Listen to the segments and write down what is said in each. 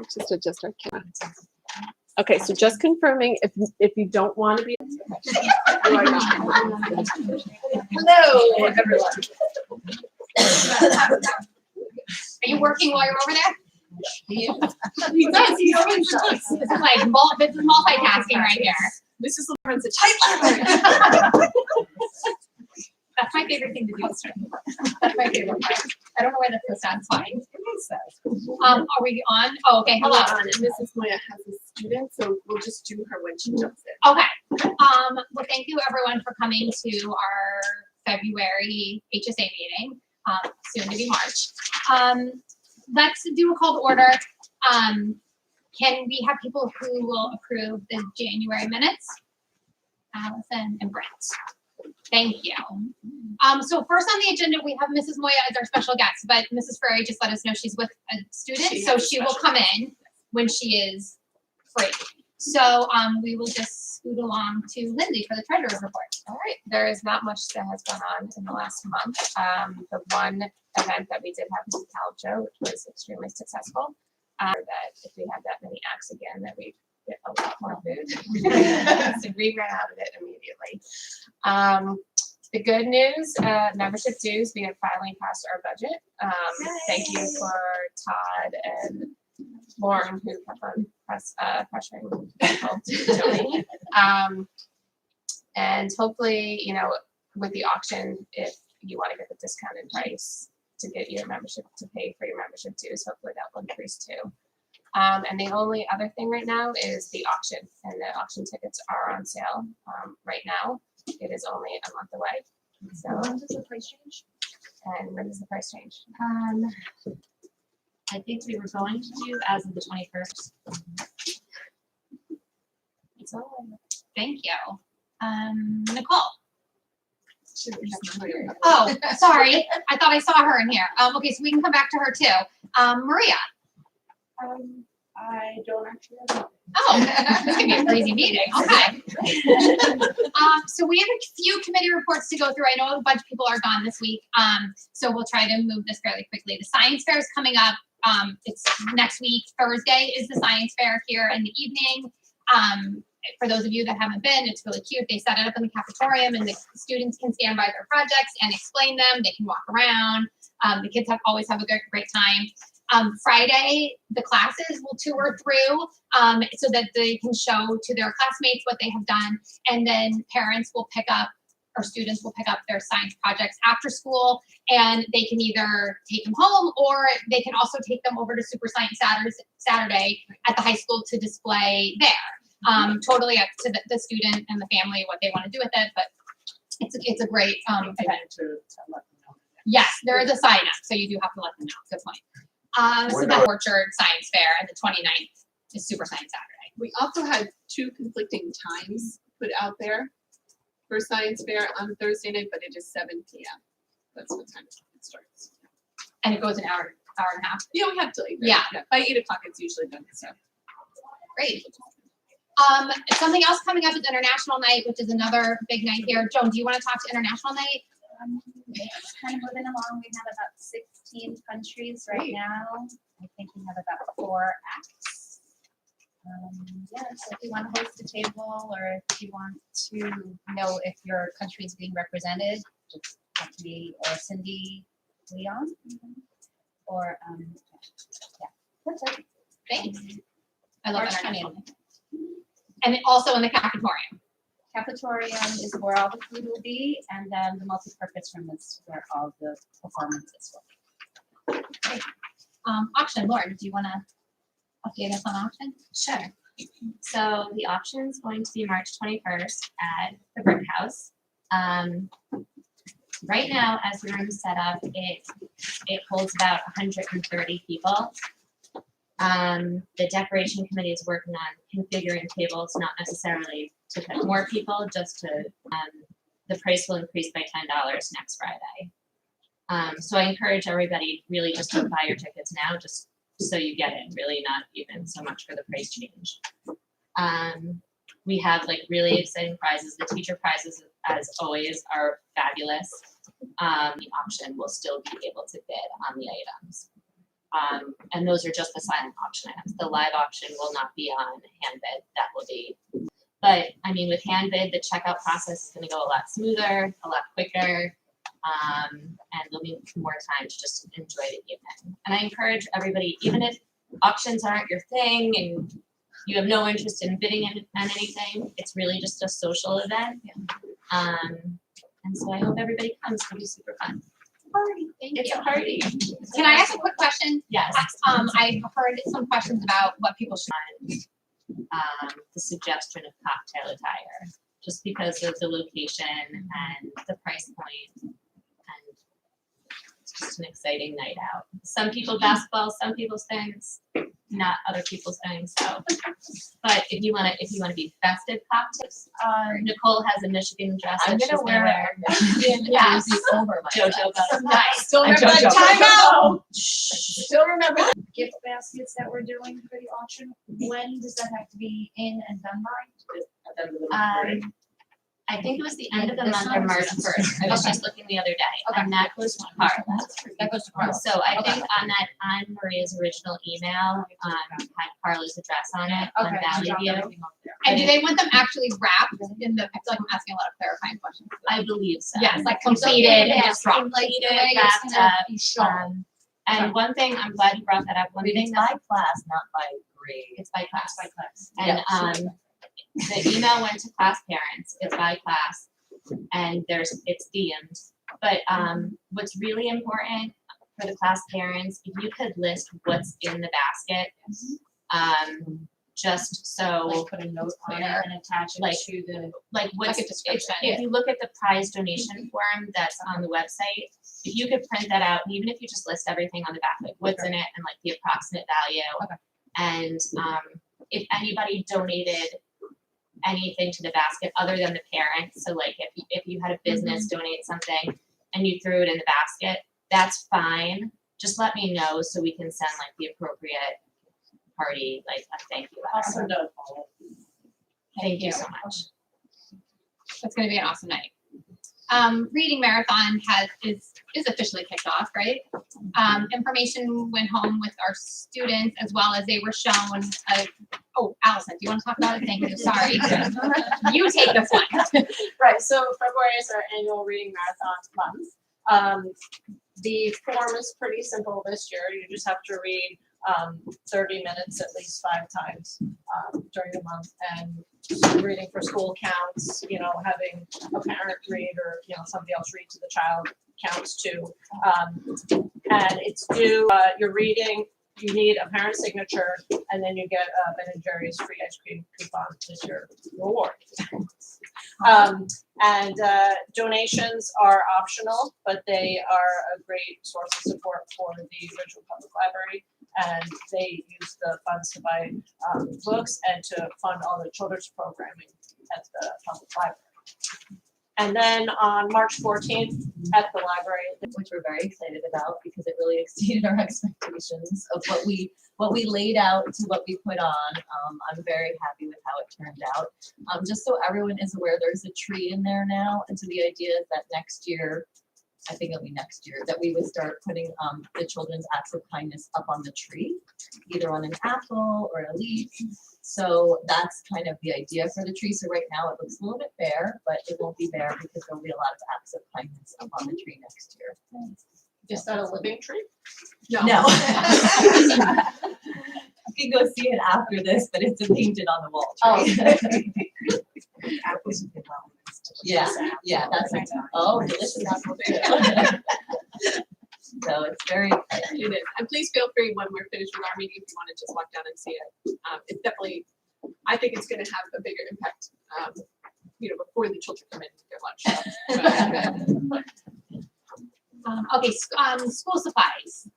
Just adjust our camera. Okay, so just confirming if you don't want to be. Hello, everyone. Are you working while you're over there? He does. He's always this is like this is multitasking right here. This is Lauren's a tight. That's my favorite thing to do. That's my favorite part. I don't know why that's so satisfying. Are we on? Oh, okay. Hello. And Mrs. Moya has a student, so we'll just do her when she jumps in. Okay. Well, thank you everyone for coming to our February HSA meeting. Soon to be March. Let's do a call to order. Can we have people who will approve the January minutes? Allison and Brent. Thank you. So first on the agenda, we have Mrs. Moya as our special guest, but Mrs. Ferrari just let us know she's with a student, so she will come in when she is free. So we will just scoot along to Lindsay for the treasurer's report. All right, there is not much that has gone on in the last month. The one event that we did have was the Talent Show, which was extremely successful. That if we have that many acts again, that we get a lot more food. So we ran out of it immediately. The good news, membership dues, we have finally passed our budget. Thank you for Todd and Lauren who kept on pressuring people to donate. And hopefully, you know, with the auction, if you want to get the discounted price to get your membership, to pay for your membership dues, hopefully that will increase too. And the only other thing right now is the auction, and the auction tickets are on sale right now. It is only a month away. So When does the price change? And when does the price change? I think we were going to do as of the 21st. So Thank you. Nicole. Should Oh, sorry. I thought I saw her in here. Okay, so we can come back to her too. Maria. I don't actually know. Oh, this could be a crazy meeting. Okay. So we have a few committee reports to go through. I know a bunch of people are gone this week, so we'll try to move this fairly quickly. The science fair is coming up. It's next week. Thursday is the science fair here in the evening. For those of you that haven't been, it's really cute. They set it up in the cafetorium, and the students can stand by their projects and explain them. They can walk around. The kids always have a great time. Friday, the classes will tour through so that they can show to their classmates what they have done, and then parents will pick up, or students will pick up their science projects after school, and they can either take them home or they can also take them over to Super Science Saturday at the high school to display there. Totally up to the student and the family what they want to do with it, but it's a great event. Yes, there is a sign up, so you do have to let them know. Good point. So the Orchard Science Fair and the 29th is Super Science Saturday. We also had two conflicting times put out there for science fair on Thursday night, but it is 7 p.m. That's what time it starts. And it goes an hour and a half. Yeah, we have till 8. Yeah. By 8 o'clock, it's usually done. So Great. Something else coming up is International Night, which is another big night here. Joan, do you want to talk to International Night? It's kind of moving along. We have about 16 countries right now. I think we have about 4 acts. Yeah, so if you want to host a table, or if you want to know if your country is being represented, just talk to me or Cindy Leon. Or yeah, that's it. Thanks. I love March International 20th. Night. And also in the cafetorium. Cafetorium is where all the food will be, and then the multi-purpose room is where all the performances will be. Auction, Lauren, do you want to update us on auction? Sure. So the auction is going to be March 21st at the Brick House. Right now, as the room is set up, it holds about 130 people. The decoration committee is working on configuring tables, not necessarily to put more people, just to, the price will increase by $10 next Friday. So I encourage everybody really just to buy your tickets now, just so you get in, really not even so much for the price change. We have like really exciting prizes. The teacher prizes, as always, are fabulous. The auction will still be able to bid on the items. And those are just the silent auction items. The live auction will not be on hand bid. That will be. But I mean, with hand bid, the checkout process is going to go a lot smoother, a lot quicker, and there'll be more time to just enjoy the evening. And I encourage everybody, even if auctions aren't your thing and you have no interest in bidding on anything, it's really just a social event. And so I hope everybody comes. It'll be super fun. Party. Thank It's you. a party. Can I ask a quick question? Yes. I've heard some questions about what people should. The suggestion of cocktail attire, just because of the location and the price point, and it's just an exciting night out. Some people basketball, some people's things, not other people's things. So, but if you want to be festive cocktails, Nicole has a Michigan dress. I'm that gonna she's wear a Michigan Yes. jersey over my JoJo got it. Nice. Still I'm remember that JoJo. timeout? Still remember that? Gift baskets that we're doing for the auction, when does that have to be in and done by? I think it was the end of the This month or one? March 1st. I was just looking the other day, and that goes to Carla. That goes to Carla. So I think on Maria's original email, had Carla's address on it, on Okay. Valley View. And do they want them actually wrapped in the, I feel like I'm asking a lot of clarifying questions. I believe so. Yes, like completed and just dropped. Completed, the way it's wrapped gonna up. be shown. And one thing, I'm glad you brought that up. One thing by class, not by grade. it's by class. By class. And Yeah. the email went to class parents, it's by class, and it's themed. But what's really important for the class parents, if you could list what's in the basket, just so, Like put a note on it and attach it Like- to the. like what's, Like a description. if you look at the prize donation form that's on the website, if you could print that out, and even if you just list everything on the back, like what's in it and like the approximate value. Okay. And if anybody donated anything to the basket other than the parents, so like if you had a business donate something and you threw it in the basket, that's fine. Just let me know so we can send like the appropriate party, like a thank you letter. Thank you so much. That's gonna be an awesome night. Reading marathon is officially kicked off, right? Information went home with our students as well as they were shown. Oh, Allison, do you want to talk about it? Thank you. Sorry. You take this one. Right, so February is our annual reading marathon month. The form is pretty simple this year. You just have to read 30 minutes at least 5 times during the month, and reading for school counts, having a parent read or, somebody else read to the child counts too. And it's due, you're reading, you need a parent signature, and then you get a Ben and Jerry's free ice cream coupon as your reward. And donations are optional, but they are a great source of support for the Ridgewood Public Library. And they use the funds to buy books and to fund all the children's programming at the public library. And then on March 14th at the library, Which we're very excited about because it really exceeded our expectations of what we laid out to what we put on. I'm very happy with how it turned out. Just so everyone is aware, there's a tree in there now, and so the idea is that next year, I think it'll be next year, that we would start putting the children's acts of kindness up on the tree, either on an apple or a leaf. So that's kind of the idea for the tree. So right now it looks a little bit bare, but it won't be bare because there'll be a lot of acts of kindness up on the tree next year. is that a living tree? No. You can go see it after this, but it's a painted on the wall tree. Yeah, that's it. Oh, delicious apple too. So it's very exciting. It is. And please feel free when we're finished with our meeting, if you want to just walk down and see it. It's definitely, I think it's going to have a bigger impact, before the children come in and get lunch. Okay, school supplies.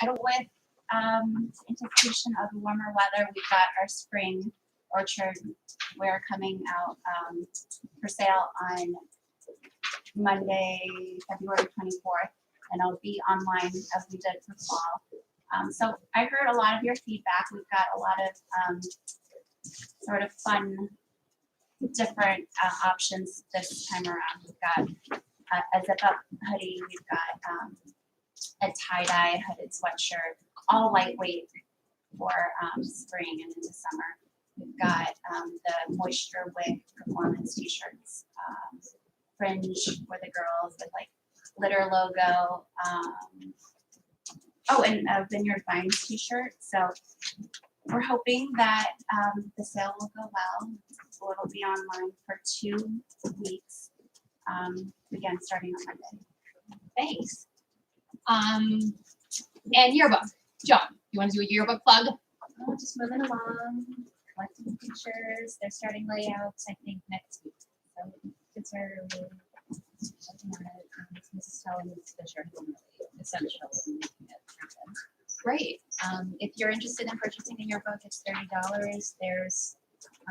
With anticipation of warmer weather, we've got our spring orchard wear coming out for sale on Monday, February 24th, and it'll be online as we did for fall. So I heard a lot of your feedback. We've got a lot of sort of fun, different options this time around. We've got a zip-up hoodie. We've got a tie-dye hooded sweatshirt, all lightweight for spring and into summer. We've got the Moisture Wick performance t-shirts, fringe for the girls with like glitter logo. Oh, and a Vineyard Vines t-shirt. So we're hoping that the sale will go well. So it'll be online for 2 weeks. Again, starting on Monday. Thanks. And yearbook. Joan, you want to do a yearbook plug? Oh, just moving along, collecting pictures. They're starting layouts, I think, next week. So kids are really looking at it. Mrs. Tellerman's Fisher has been really essential in making it happen. Great. If you're interested in purchasing a yearbook, it's $30. There's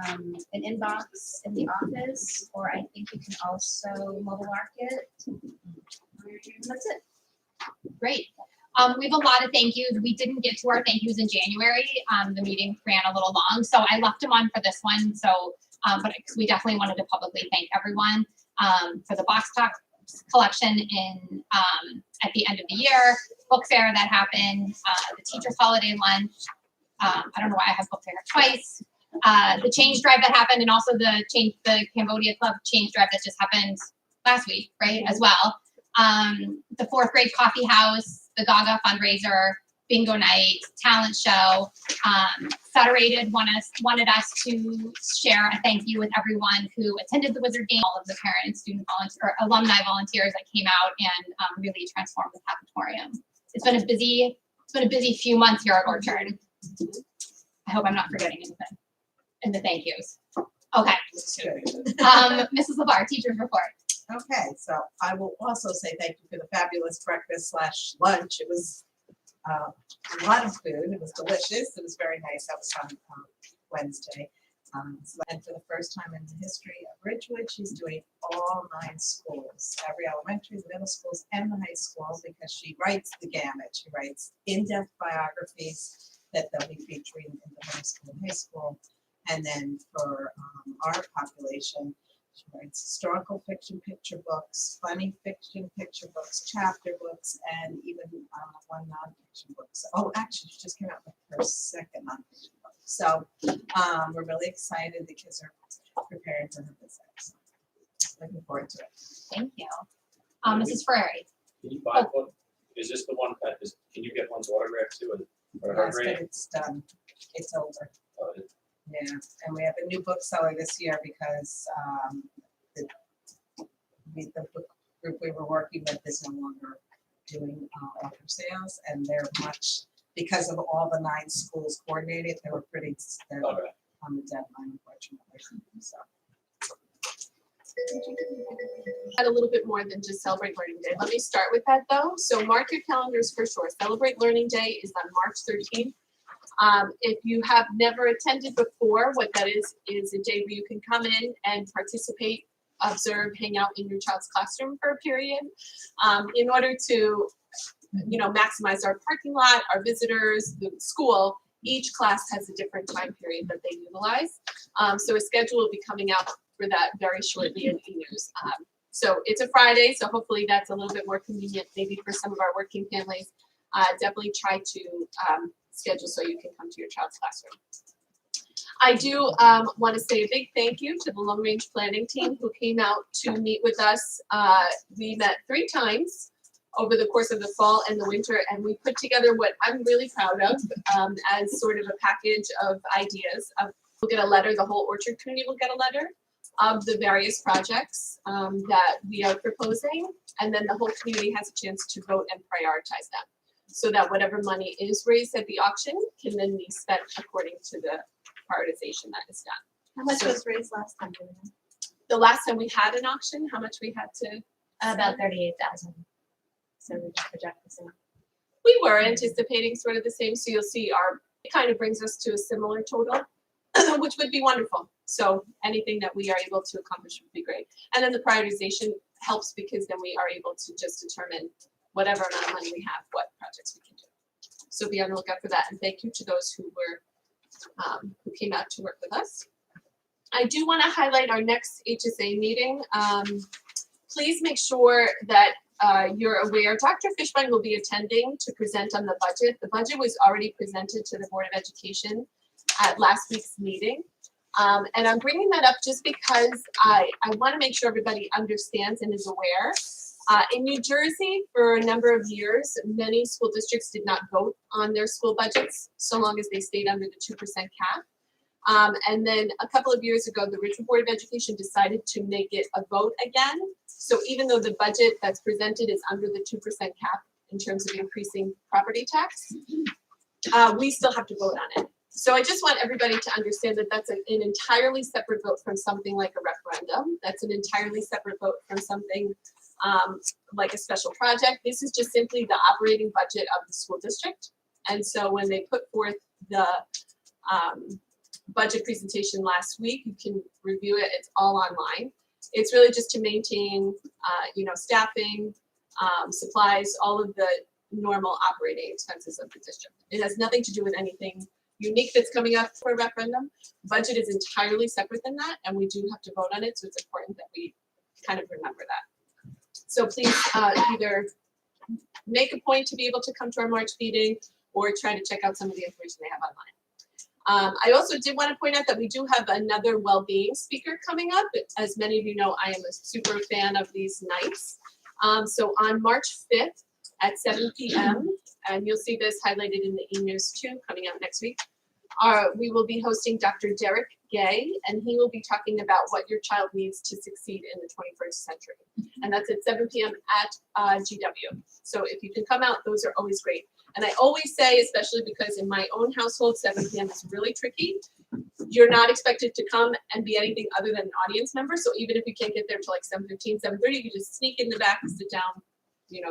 an inbox in the office, or I think you can also mobile market. That's it. Great. We have a lot of thank yous. We didn't get to our thank yous in January. The meeting ran a little long, so I left them on for this one. So, but we definitely wanted to publicly thank everyone for the box talk collection in at the end of the year, book fair that happened, the teachers' holiday lunch. I don't know why I have book fair twice. The change drive that happened, and also the Cambodia Club change drive that just happened last week, right? As well. The 4th grade coffee house, the Gaga fundraiser, bingo night, talent show. Federated wanted us to share a thank you with everyone who attended the Wizard game, all of the parents, student volunteers, or alumni volunteers that came out and really transformed the cafetorium. It's been a busy few months here at Orchard. I hope I'm not forgetting anything in the thank yous. Okay. Mrs. LeVar, teacher's report. Okay, so I will also say thank you for the fabulous breakfast / lunch. It was a lot of food. It was delicious. It was very nice. That was on Wednesday. And for the first time in the history of Ridgewood, she's doing all 9 schools, every elementary, middle schools, and the high school, because she writes the gamut. She writes in-depth biographies that they'll be featuring in the middle school and high school. And then for our population, she writes historical fiction picture books, funny fiction picture books, chapter books, and even one nonfiction book. So, oh, actually, she just came out with her 2nd nonfiction book. So we're really excited. The kids are preparing for her visit. So looking forward to it. Thank you. Mrs. Ferrari. Can you buy one? Is this the one that is, can you get one's autograph too? Or her Yes, but grade? it's done. It's over. Oh, Yeah, and we have a new bookseller this year because the book group we were working with is no longer doing author sales, and they're much, because of all the 9 schools coordinated, they're okay. on the deadline, unfortunately. So. Had a little bit more than just Celebrate Learning Day. Let me start with that though. So mark your calendars for sure. Celebrate Learning Day is on March 13th. If you have never attended before, what that is a day where you can come in and participate, observe, hang out in your child's classroom for a period. In order to, maximize our parking lot, our visitors, the school, each class has a different time period that they utilize. So a schedule will be coming out for that very shortly in e-news. So it's a Friday, so hopefully that's a little bit more convenient maybe for some of our working families. Definitely try to schedule so you can come to your child's classroom. I do want to say a big thank you to the long range planning team who came out to meet with us. We met 3 times over the course of the fall and the winter, and we put together what I'm really proud of as sort of a package of ideas. We'll get a letter, the whole Orchard community will get a letter of the various projects that we are proposing, and then the whole community has a chance to vote and prioritize them, so that whatever money is raised at the auction can then be spent according to the prioritization that is done. How much So- was raised last time? The last time we had an auction, how much we had to? About 38,000. So we just project the same. We were anticipating sort of the same, so you'll see it kind of brings us to a similar total, which would be wonderful. So anything that we are able to accomplish would be great. And then the prioritization helps because then we are able to just determine whatever amount of money we have, what projects we can do. So be on the lookout for that. And thank you to those who came out to work with us. I do want to highlight our next HSA meeting. Please make sure that you're aware, Dr. Fishbein will be attending to present on the budget. The budget was already presented to the Board of Education at last week's meeting. And I'm bringing that up just because I want to make sure everybody understands and is aware. In New Jersey, for a number of years, many school districts did not vote on their school budgets so long as they stayed under the 2% cap. And then a couple of years ago, the Richmond Board of Education decided to make it a vote again. So even though the budget that's presented is under the 2% cap in terms of increasing property tax, we still have to vote on it. So I just want everybody to understand that that's an entirely separate vote from something like a referendum. That's an entirely separate vote from something like a special project. This is just simply the operating budget of the school district. And so when they put forth the budget presentation last week, you can review it. It's all online. It's really just to maintain, staffing, supplies, all of the normal operating expenses of the district. It has nothing to do with anything unique that's coming up for a referendum. Budget is entirely separate than that, and we do have to vote on it, so it's important that we kind of remember that. So please either make a point to be able to come to our March meeting or try to check out some of the information they have online. I also did want to point out that we do have another well-being speaker coming up. As many of you know, I am a super fan of these nights. So on March 5th at 7 p.m., and you'll see this highlighted in the e-news too, coming out next week, we will be hosting Dr. Derek Gay, and he will be talking about what your child needs to succeed in the 21st century. And that's at 7 p.m. at GW. So if you can come out, those are always great. And I always say, especially because in my own household, 7 p.m. is really tricky. You're not expected to come and be anything other than an audience member. So even if you can't get there till like 7:15, 7:30, you just sneak in the back and sit down.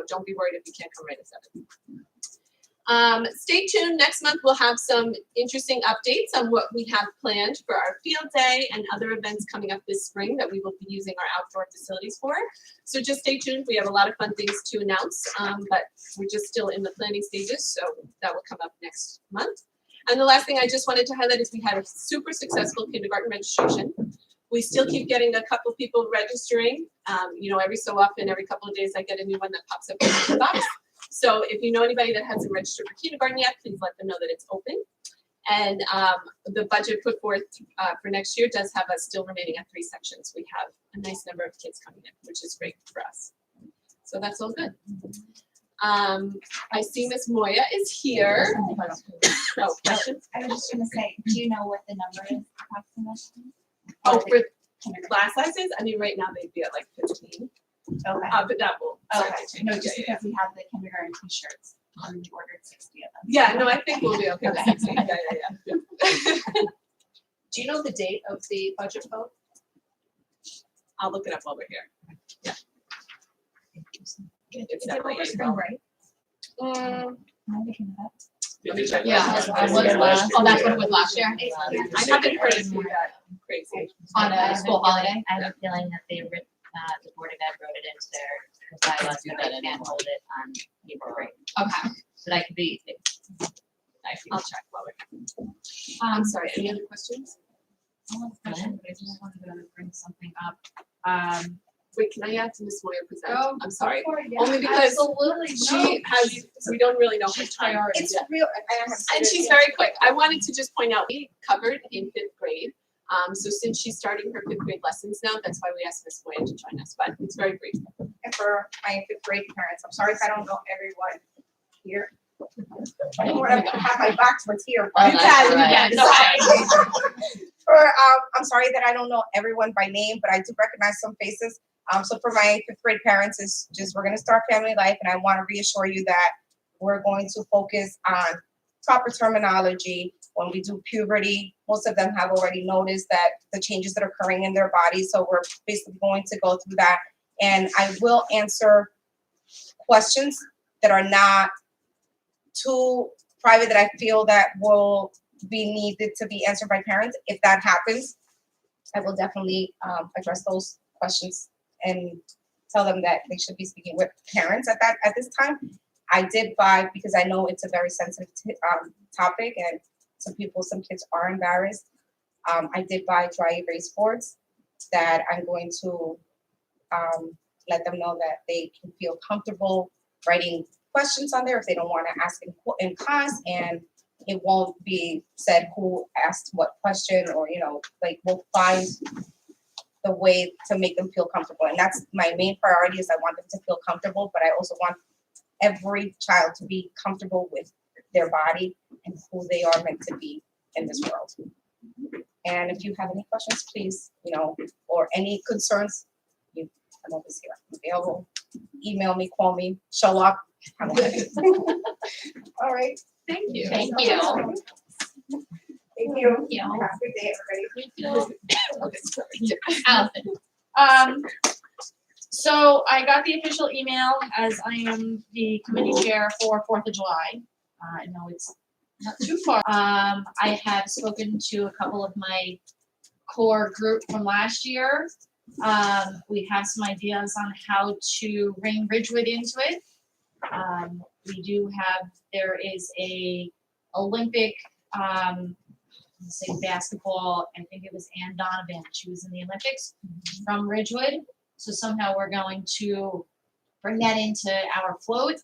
Don't be worried if you can't come right at 7. Stay tuned. Next month, we'll have some interesting updates on what we have planned for our field day and other events coming up this spring that we will be using our outdoor facilities for. So just stay tuned. We have a lot of fun things to announce, but we're just still in the planning stages, so that will come up next month. And the last thing I just wanted to highlight is we had a super successful kindergarten registration. We still keep getting a couple people registering. Every so often, every couple of days, I get a new one that pops up in the box. So if you know anybody that hasn't registered for kindergarten yet, please let them know that it's open. And the budget put forth for next year does have us still remaining at 3 sections. We have a nice number of kids coming in, which is great for us. So that's all good. I see Miss Moya is here. Oh, questions? I was just gonna say, do you know what the number is approximately? Oh, for class sizes? I mean, right now they'd be at like 15. Okay. But that will start Okay, to change. no, just Yeah, because we have the kindergarten t-shirts, we ordered 60 of them. yeah, no, I think we'll be okay with Okay. 60. Yeah. Do you know the date of the budget vote? I'll look it up while we're here. Yeah. It's definitely over April. spring break? Mm, Am I looking it up? It is at Yeah, last- I I was think last, year. oh, that's what it was last year, I haven't heard it be that crazy. on a school holiday. I have a feeling that the Board of Ed wrote it into their bylaws that they can't hold it on April break. Okay. But I could be, I'll check while we're here. I'm sorry, any other questions? I have a question, but I just wanted to bring something up. Wait, can I ask Ms. Moyer present? Go- I'm sorry. go for it, yeah. Only because Absolutely, she has, we don't really know her time. It's real, And she's very quick. I wanted to just point out, we covered in 5th grade. So since she's starting her 5th grade lessons now, that's why we asked Ms. Moyer to join us, but it's very brief. And for my 5th grade parents, I'm sorry if I don't know everyone here. I don't want to have my box was here. Oh, but- that's all right. I'm sorry that I don't know everyone by name, but I do recognize some faces. So for my 5th grade parents, it's just, we're gonna start family life, and I want to reassure you that we're going to focus on proper terminology. When we do puberty, most of them have already noticed that the changes that are occurring in their body, so we're basically going to go through that. And I will answer questions that are not too private that I feel that will be needed to be answered by parents. If that happens, I will definitely address those questions and tell them that they should be speaking with parents at this time. I did buy, because I know it's a very sensitive topic, and some kids are embarrassed. I did buy dry erase boards that I'm going to let them know that they can feel comfortable writing questions on there if they don't want to ask in class, and it won't be said who asked what question, or, you know, like, we'll find the way to make them feel comfortable. And that's my main priority, is I want them to feel comfortable, but I also want every child to be comfortable with their body and who they are meant to be in this world. And if you have any questions, please, you know, or any concerns, I'm always here, I'm available. Email me, call me, show up. I'm ready. All right. Thank you. Thank you. Thank you. Thank you. Have a good day, everybody. Allison. So I got the official email, as I am the committee chair for 4th of July. I know it's not too far. I have spoken to a couple of my core group from last year. We have some ideas on how to bring Ridgewood into it. We do have, there is a Olympic, let's say basketball, I think it was Ann Donovan, she was in the Olympics from Ridgewood. So somehow we're going to bring that into our float.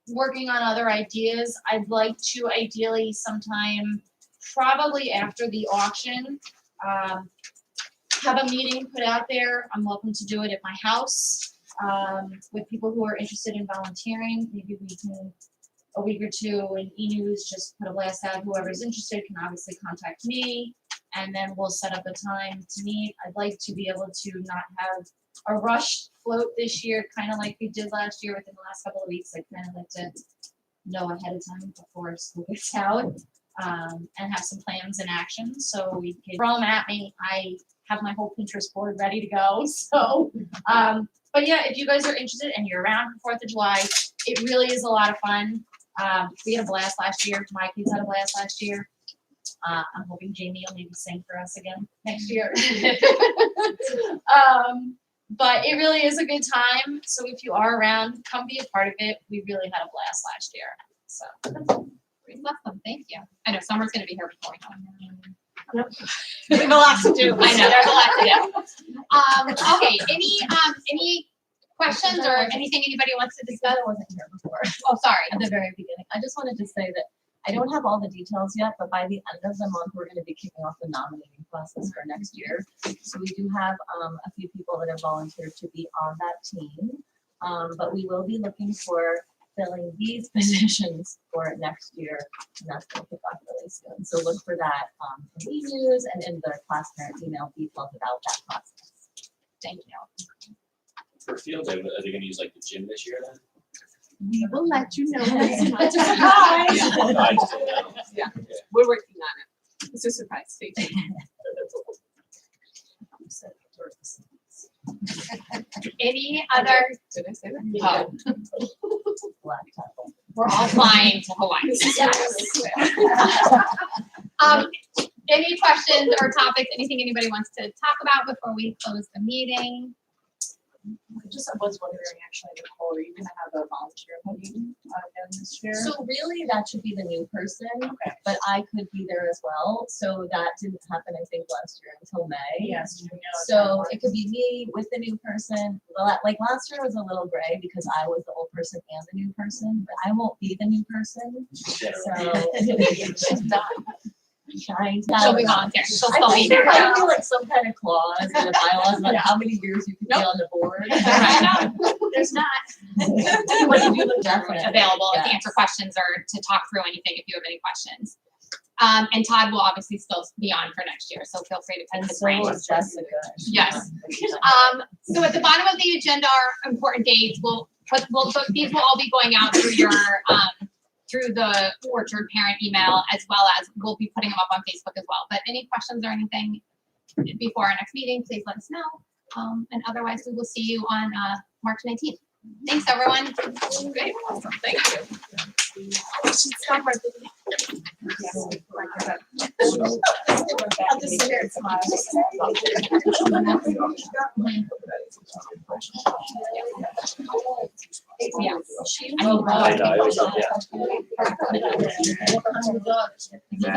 Working on other ideas. I'd like to ideally sometime, probably after the auction, have a meeting put out there. I'm welcome to do it at my house, with people who are interested in volunteering. Maybe we can, a week or two in e-news, just put a blast out. Whoever's interested can obviously contact me, and then we'll set up a time to meet. I'd like to be able to not have a rushed float this year, kind of like we did last year within the last couple of weeks. I kind of like to know ahead of time before school gets out, and have some plans and actions, so we can throw them at me. I have my whole Pinterest board ready to go. So, but yeah, if you guys are interested and you're around for 4th of July, it really is a lot of fun. We had a blast last year. My kids had a blast last year. I'm hoping Jamie will maybe sing for us again next year. But it really is a good time. So if you are around, come be a part of it. We really had a blast last year. So Awesome, thank you. I know summer's gonna be here before we know. we have a lot to do. I know, there's a lot to do. Okay, any questions or anything anybody wants to discuss? I wasn't here before Oh, sorry. at the very beginning. I just wanted to say that I don't have all the details yet, but by the end of the month, we're going to be kicking off the nominating process for next year. So we do have a few people that have volunteered to be on that team. But we will be looking for filling these positions for next year, and that's going to kick off really soon. So look for that in e-news and in the class parent email details about that process. Thank you. For field day, are they gonna use like the gym this year then? We will let you know. It's a surprise. I just didn't know. Yeah. We're working on it. It's a surprise. Stay tuned. Any other, Did I say that? oh, we're all flying to Hawaii. Any questions or topics, anything anybody wants to talk about before we close the meeting? I just was wondering, actually, Nicole, are you gonna have a volunteer meeting again this year? So really, that should be the new person, Okay. but I could be there as well. So that didn't happen, I think, last year until May. Yes. you know, So it could be me with the new person. Well, like last year was a little gray because I was the old person and the new person, but I won't be the new person. So She's done. trying to. She'll be volunteering, she'll I still be think there. there might be like some kind of clause in the bylaws about how many years you can be on the board. Right, no, there's not. What did you look definitely Available to yes. answer questions or to talk through anything if you have any questions. And Todd will obviously still be on for next year, so feel free to pick And his so brain. was Jessica. Yes. So at the bottom of the agenda are important dates. These will all be going out through your, through the Orchard parent email, as well as we'll be putting them up on Facebook as well. But any questions or anything before our next meeting, please let us know. And otherwise, we will see you on March 19th. Thanks, everyone. Great. Awesome. Thank you. I'll just sit here and smile. Yeah. I know, I was, yeah. I